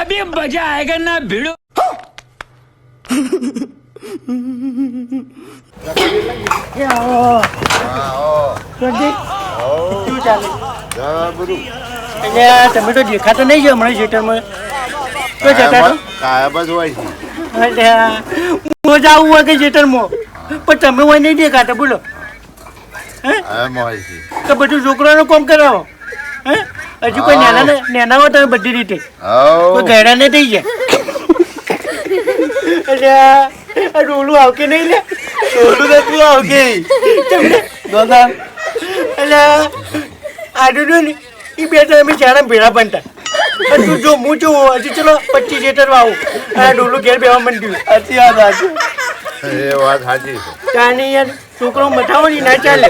अभी मजा आएगा ना भिड़ो તમે તો દેખાતો નહીં છે હમણાં થિયેટરમાં તો જતા હું જાવું હોય કે થિયેટરમાં પણ તમે હોય નહીં દેખાતા બોલો તો બધું છોકરાનું કામ કરાવો હે હજુ કોઈ નેના હોય તમે બધી રીતે કોઈ ગયડા ને થઈ જાય એટલે ડોલું આવકે નહીં લે ડોલું નથી આવકે એટલે આડું ને એ બે તો અમે ચારા ભેળા બનતા તું જો હું જો હજી ચલો 25 થિયેટર આવું આ ડોલું ઘેર બેવા માંડ્યું સાચી વાત સાચી એ વાત સાચી છે ત્યાં યાર છોકરો મઠાવો ની ના ચાલે